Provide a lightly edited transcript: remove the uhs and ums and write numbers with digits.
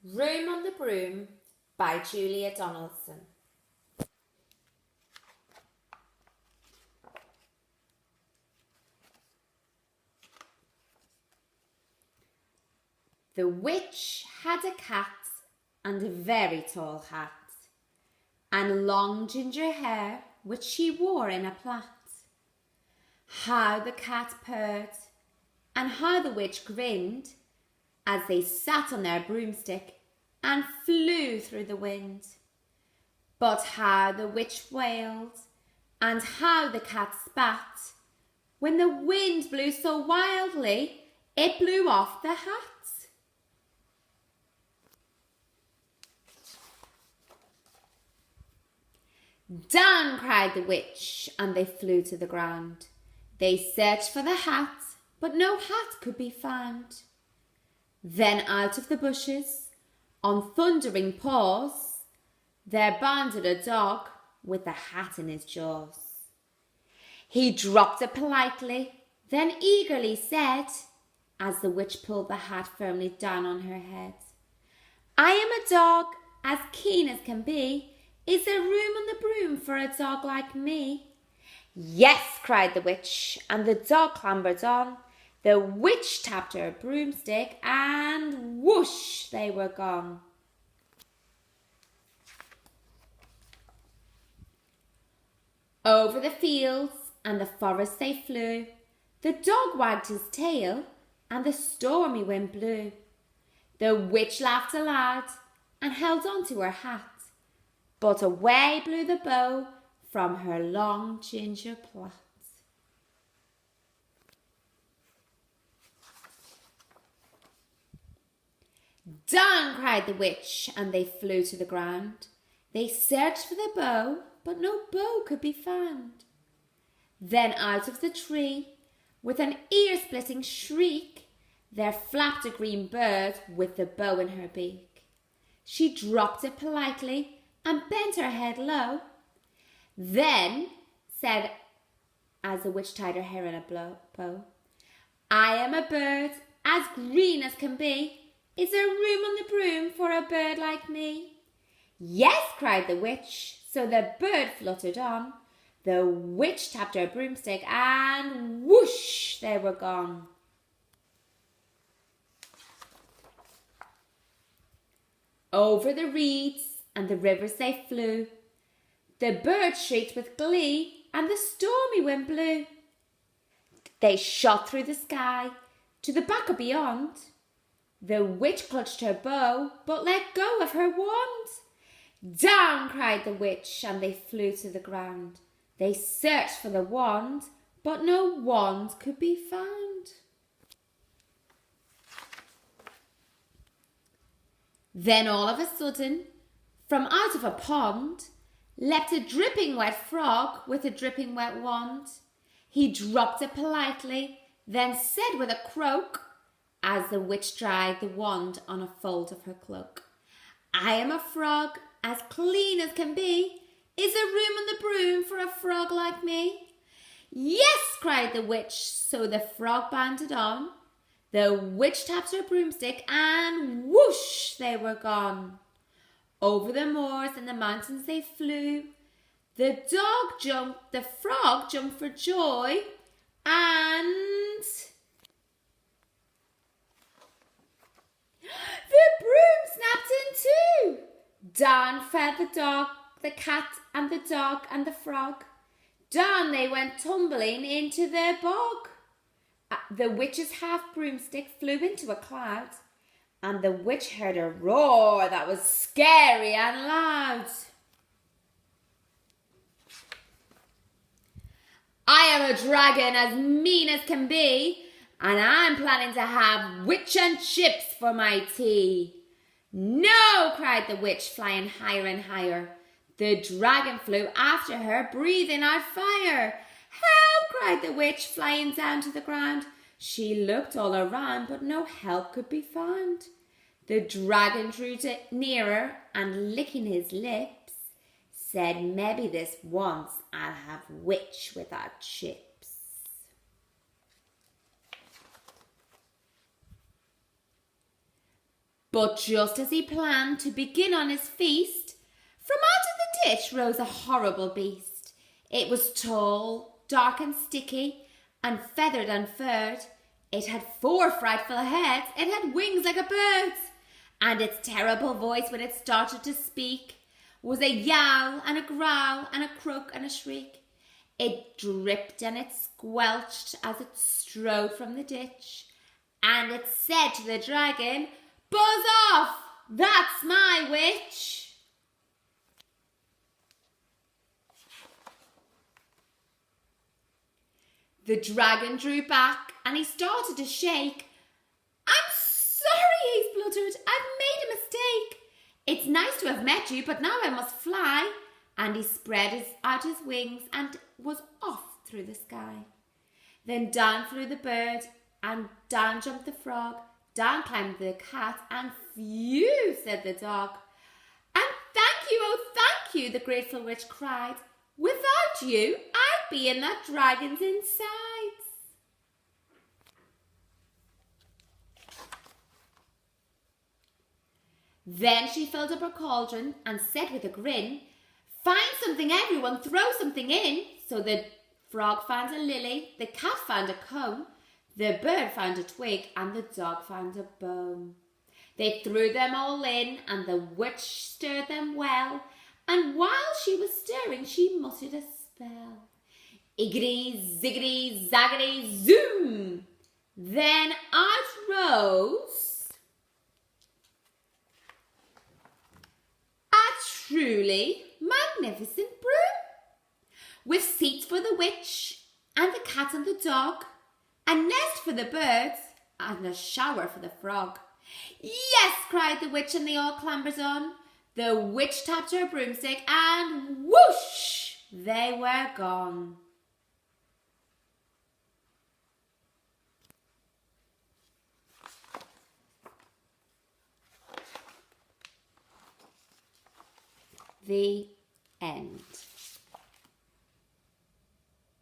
Room on the Broom by Julia Donaldson. The witch had a cat and a very tall hat, and long ginger hair which she wore in a plait. How the cat purred, and how the witch grinned, as they sat on their broomstick and flew through the wind. But how the witch wailed, and how the cat spat, when the wind blew so wildly it blew off the hat. Down, cried the witch, and they flew to the ground. They searched for the hat, but no hat could be found. Then out of the bushes, on thundering paws, there bounded a dog with the hat in his jaws. He dropped it politely, then eagerly said, as the witch pulled the hat firmly down on her head, "I am a dog, as keen as can be. Is there room on the broom for a dog like me?" "Yes," cried the witch, and the dog clambered on. The witch tapped her broomstick, and whoosh, they were gone. Over the fields and the forest they flew. The dog wagged his tail, and the stormy wind blew. The witch laughed aloud and held on to her hat, but away blew the bow from her long ginger plait. "Down!" cried the witch, and they flew to the ground. They searched for the bow, but no bow could be found. Then out of the tree, with an ear-splitting shriek, there flapped a green bird with the bow in her beak. She dropped it politely and bent her head low. Then said, as the witch tied her hair in a bow, "I am a bird as green as can be. Is there room on the broom for a bird like me?" "Yes," cried the witch, so the bird fluttered on. The witch tapped her broomstick, and whoosh, they were gone. Over the reeds and the rivers they flew. The bird shrieked with glee, and the stormy wind blew. They shot through the sky to the back of beyond. The witch clutched her bow, but let go of her wand. "Down!" cried the witch, and they flew to the ground. They searched for the wand, but no wand could be found. Then all of a sudden, from out of a pond, leapt a dripping wet frog with a dripping wet wand. He dropped it politely, then said with a croak, as the witch dried the wand on a fold of her cloak, "I am a frog as clean as can be. Is there room on the broom for a frog like me?" "Yes," cried the witch, so the frog bounded on. The witch tapped her broomstick, and whoosh, they were gone. Over the moors and the mountains they flew. The frog jumped for joy, and the broom snapped in two. Down fell the dog, the cat, and the dog, and the frog. Down they went tumbling into their bog. The witch's half broomstick flew into a cloud, and the witch heard a roar that was scary and loud. "I am a dragon as mean as can be, and I'm planning to have witch and chips for my tea." "No!" cried the witch, flying higher and higher. The dragon flew after her, breathing out fire. "Help!" cried the witch, flying down to the ground. She looked all around, but no help could be found. The dragon drew nearer, and licking his lips, said, "Maybe this once I'll have witch without chips." But just as he planned to begin on his feast, from out of the ditch rose a horrible beast. It was tall, dark and sticky, and feathered and furred. It had 4 frightful heads, it had wings like a bird's, and its terrible voice when it started to speak was a yowl and a growl and a croak and a shriek. It dripped and it squelched as it strode from the ditch, and it said to the dragon, "Buzz off, that's my witch." The dragon drew back and he started to shake. "I'm sorry," he spluttered. "I've made a mistake. It's nice to have met you, but now I must fly." And he spread out his wings and was off through the sky. Then down flew the bird, and down jumped the frog, down climbed the cat, and "Phew," said the dog. "And thank you, oh thank you," the grateful witch cried. "Without you, I'd be in that dragon's insides." Then she filled up her cauldron and said with a grin, "Find something, everyone, throw something in." So the frog found a lily, the cat found a comb, the bird found a twig, and the dog found a bone. They threw them all in, and the witch stirred them well, and while she was stirring, she muttered a spell. Iggity, ziggity, zaggity, zoom! Then out rose a truly magnificent broom, with seats for the witch and the cat and the dog, a nest for the birds, and a shower for the frog. "Yes," cried the witch, and they all clambered on. The witch tapped her broomstick, and whoosh, they were gone. The end.